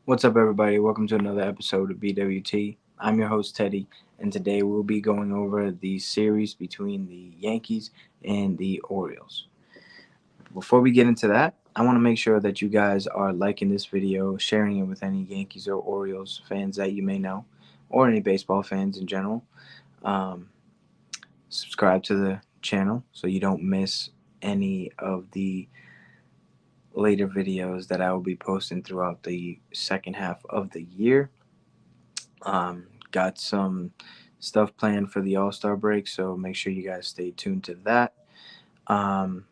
What's up, everybody? Welcome to another episode of BWT. I'm your host, Teddy, and today we'll be going over the series between the Yankees and the Orioles. Before we get into that, I want to make sure that you guys are liking this video, sharing it with any Yankees or Orioles fans that you may know, or any baseball fans in general. Um, Subscribe to the channel so you don't miss any of the later videos that I will be posting throughout the second half of the year. Got some stuff planned for the All Star break, so make sure you guys stay tuned to that. Um,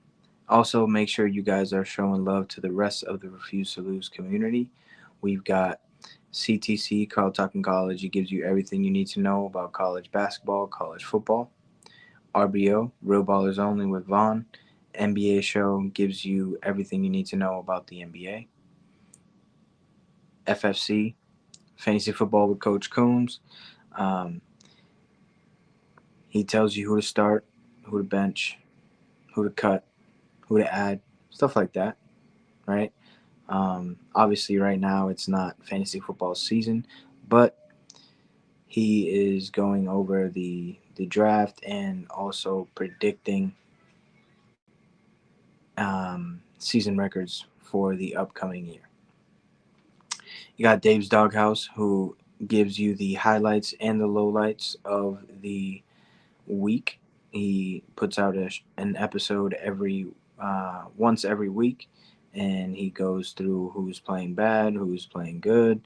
Also, make sure you guys are showing love to the rest of the Refuse to Lose community. We've got CTC, Carl Talking College. It gives you everything you need to know about college basketball, college football. RBO, Real Ballers Only with Vaughn. NBA Show gives you everything you need to know about the NBA. FFC, Fantasy Football with Coach Coombs. Um, he tells you who to start, who to bench, who to cut, who to add, stuff like that, right? Obviously, right now it's not fantasy football season, but he is going over the draft and also predicting season records for the upcoming year. You got Dave's Doghouse, who gives you the highlights and the lowlights of the week. He puts out an episode every once every week, and he goes through who's playing bad, who's playing good,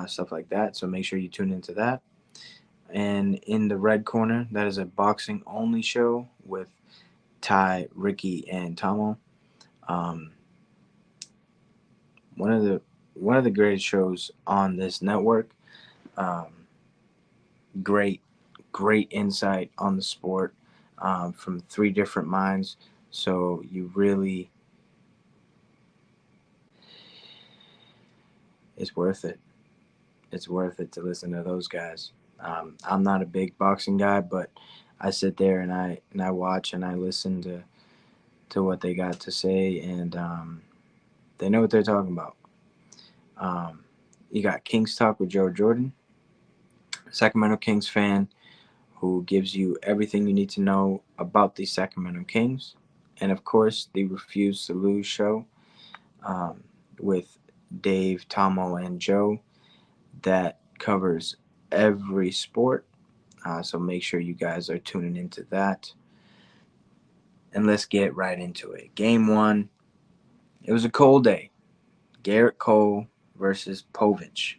stuff like that. So make sure you tune into that. And in the red corner, that is a boxing only show with Ty, Ricky, and Tomo. Um, one of the one of the greatest shows on this network. Um, great, great insight on the sport from three different minds. So you really, it's worth it. It's worth it to listen to those guys. I'm not a big boxing guy, but I sit there and I watch and I listen to what they got to say, and they know what they're talking about. Um, you got Kings Talk with Joe Jordan, Sacramento Kings fan who gives you everything you need to know about the Sacramento Kings, and of course the Refuse to Lose show um, with Dave, Tomo, and Joe that covers every sport. So make sure you guys are tuning into that. And let's get right into it. Game one, it was a cold day. Garrett Cole versus Povich.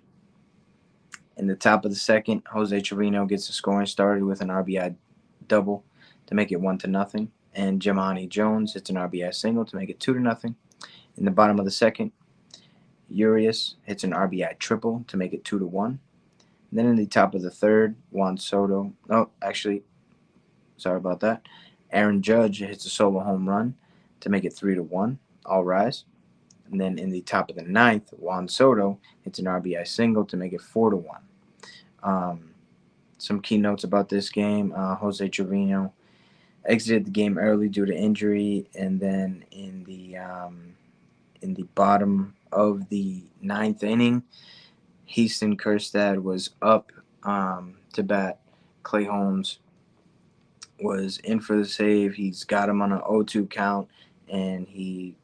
In the top of the second, Jose Trevino gets the scoring started with an RBI double to make it 1-0, and Jimani Jones hits an RBI single to make it 2-0. In the bottom of the second, Urias hits an RBI triple to make it 2-1. Then in the top of the third, Juan Soto. Oh, actually, sorry about that. Aaron Judge hits a solo home run to make it 3-1. All rise. And then in the top of the ninth, Juan Soto hits an RBI single to make it 4-1. Um, some key notes about this game: Jose Trevino exited the game early due to injury, and then in the bottom of the ninth inning, Houston Kerstad was up to bat. Clay Holmes was in for the save. He's got him on an 0-2 count, and he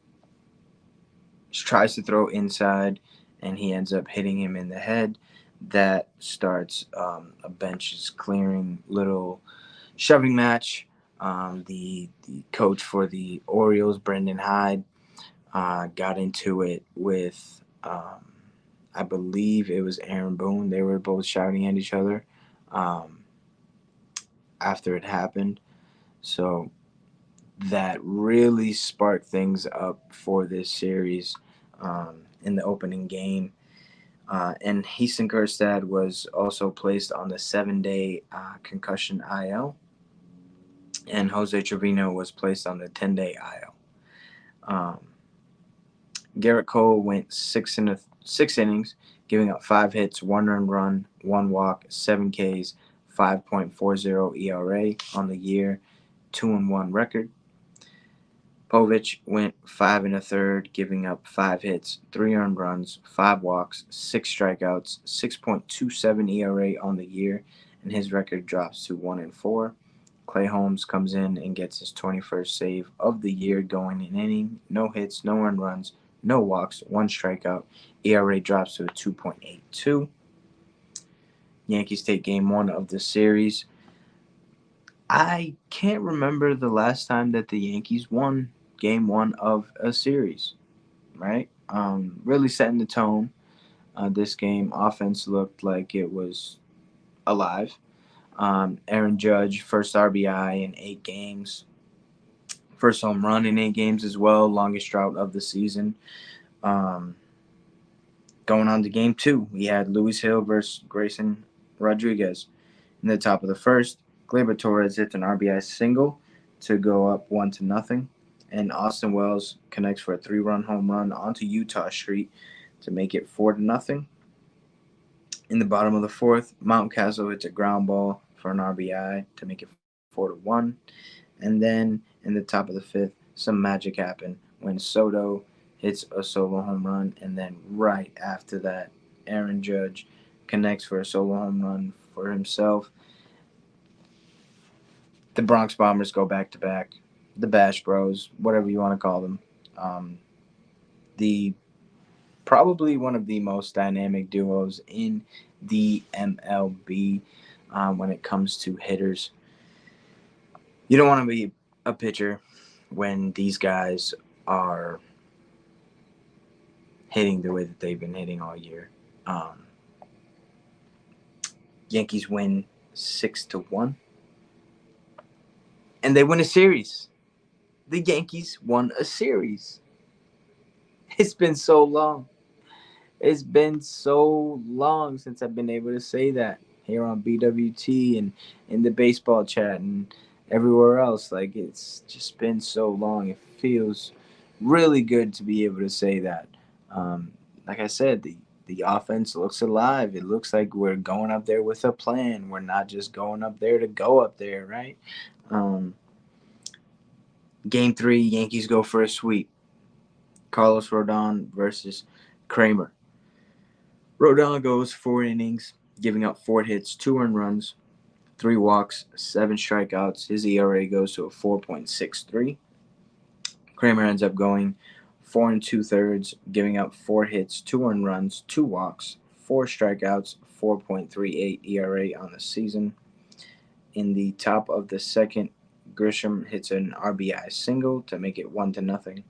tries to throw inside, and he ends up hitting him in the head. That starts a benches clearing little shoving match. The coach for the Orioles, Brendan Hyde, got into it with, I believe it was Aaron Boone. They were both shouting at each other um, after it happened. So that really sparked things up for this series in the opening game. And Houston Kerstad was also placed on the 7-day concussion IL, and Jose Trevino was placed on the 10-day IL. Um, Garrett Cole went six innings, giving up 5 hits, 1 earned run, 1 walk, 7 Ks, 5.40 ERA on the year, 2-1 record. Povich went 5 1/3, giving up 5 hits, 3 earned runs, 5 walks, 6 strikeouts, 6.27 ERA on the year, and his record drops to 1-4. Clay Holmes comes in and gets his 21st save of the year, going an inning, no hits, no earned runs, no walks, 1 strikeout. ERA drops to a 2.82. Yankees take game 1 of the series. I can't remember the last time that the Yankees won game 1 of a series, right? Really setting the tone. This game, offense looked like it was alive. Aaron Judge, first RBI in 8 games, first home run in 8 games as well, longest drought of the season. Um, Going on to game 2, we had Luis Hill versus Grayson Rodriguez. In the top of the first, Gleyber Torres hits an RBI single to go up 1-0, and Austin Wells connects for a 3-run home run onto Utah Street to make it 4-0. In the bottom of the fourth, Mountcastle hits a ground ball for an RBI to make it 4-1. And then in the top of the fifth, some magic happened when Soto hits a solo home run, and then right after that, Aaron Judge connects for a solo home run for himself. The Bronx Bombers go back to back. The Bash Bros, whatever you want to call them. Um, the Probably one of the most dynamic duos in the MLB when it comes to hitters. You don't want to be a pitcher when these guys are hitting the way that they've been hitting all year. Um, Yankees win 6-1, and they win a series. The Yankees won a series. It's been so long. It's been so long since I've been able to say that here on BWT and in the baseball chat and everywhere else. Like, it's just been so long. It feels really good to be able to say that. Um, like I said, the offense looks alive. It looks like we're going up there with a plan. We're not just going up there to go up there, right? Um, Game 3, Yankees go for a sweep. Carlos Rodon versus Kramer. Rodon goes 4 innings, giving up 4 hits, 2 earned runs, 3 walks, 7 strikeouts. His ERA goes to a 4.63. Kramer ends up going 4 2/3, giving up 4 hits, 2 earned runs, 2 walks, 4 strikeouts, 4.38 ERA on the season. In the top of the second, Grisham hits an RBI single to make it 1-0.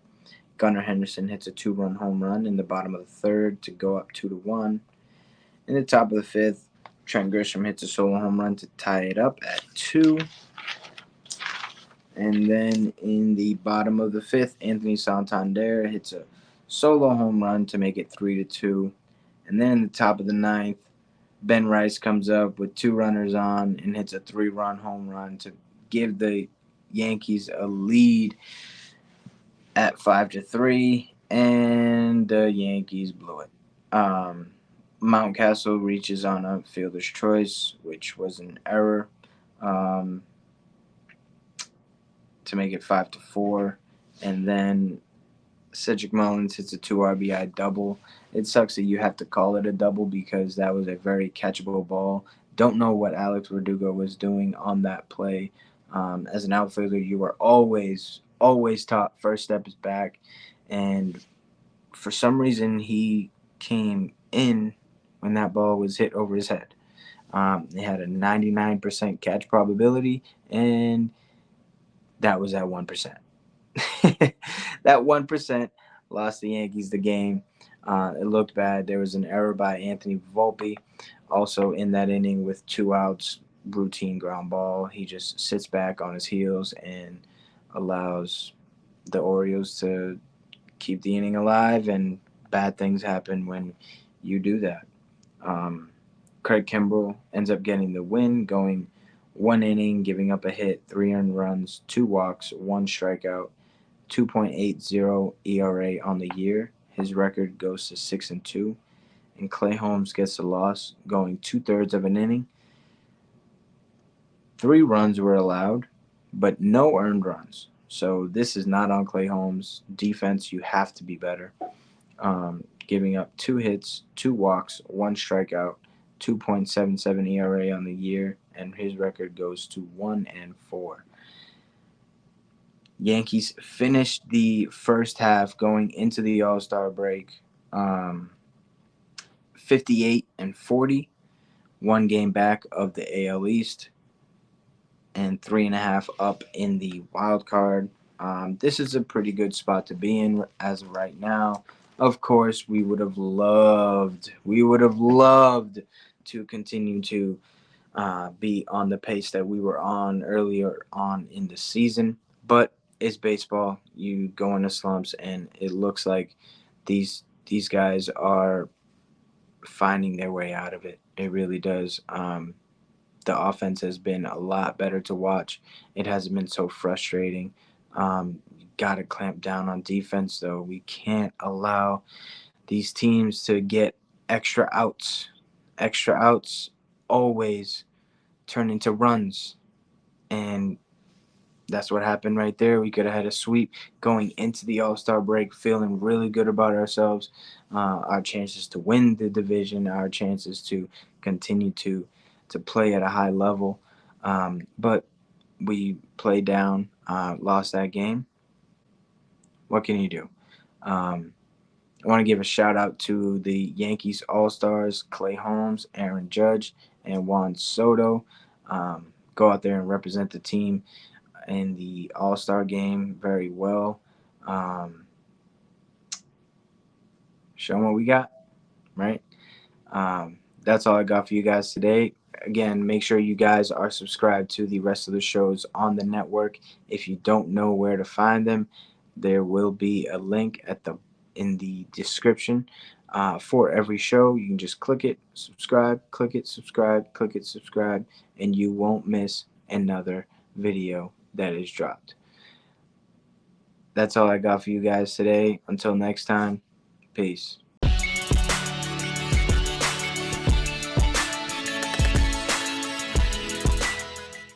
Gunnar Henderson hits a 2-run home run in the bottom of the third to go up 2-1. In the top of the fifth, Trent Grisham hits a solo home run to tie it up at 2. And then in the bottom of the fifth, Anthony Santander hits a solo home run to make it 3-2. And then in the top of the ninth, Ben Rice comes up with 2 runners on and hits a 3-run home run to give the Yankees a lead at 5-3, and the Yankees blew it. Mountcastle reaches on a fielder's choice, which was an error, um, to make it 5-4, and then Cedric Mullins hits a 2 RBI double. It sucks that you have to call it a double because that was a very catchable ball. Don't know what Alex Verdugo was doing on that play. As an outfielder, you were always taught first step is back, and for some reason he came in when that ball was hit over his head. It had a 99% catch probability, and that was at 1%. That 1% lost the Yankees the game. It looked bad. There was an error by Anthony Volpe also in that inning with 2 outs, routine ground ball. He just sits back on his heels and allows the Orioles to keep the inning alive, and bad things happen when you do that. Um, Craig Kimbrell ends up getting the win, going 1 inning, giving up a hit, 3 earned runs, 2 walks, 1 strikeout, 2.80 ERA on the year. His record goes to 6-2. And Clay Holmes gets the loss, going 2/3 of an inning. 3 runs were allowed, but no earned runs. So this is not on Clay Holmes' defense. You have to be better. Giving up 2 hits, 2 walks, 1 strikeout, 2.77 ERA on the year, and his record goes to 1-4. Yankees finished the first half going into the All Star break, 58-40, 1 game back of the AL East, and 3.5 up in the wild card. This is a pretty good spot to be in as of right now. Of course, we would have loved to continue to be on the pace that we were on earlier on in the season. But it's baseball. You go into slumps, and it looks like these guys are finding their way out of it. It really does. The offense has been a lot better to watch. It hasn't been so frustrating. Got to clamp down on defense, though. We can't allow these teams to get extra outs. Extra outs always turn into runs. And that's what happened right there. We could have had a sweep going into the All Star break, feeling really good about ourselves, our chances to win the division, our chances to continue to play at a high level. But we played down, lost that game. What can you do? Um, I want to give a shout out to the Yankees All Stars, Clay Holmes, Aaron Judge, and Juan Soto. Go out there and represent the team in the All Star game very well. Um, Show them what we got, right? That's all I got for you guys today. Again, make sure you guys are subscribed to the rest of the shows on the network. If you don't know where to find them, there will be a link at the in the description for every show. You can just click it, subscribe, click it, subscribe, click it, subscribe, and you won't miss another video that is dropped. That's all I got for you guys today. Until next time, peace.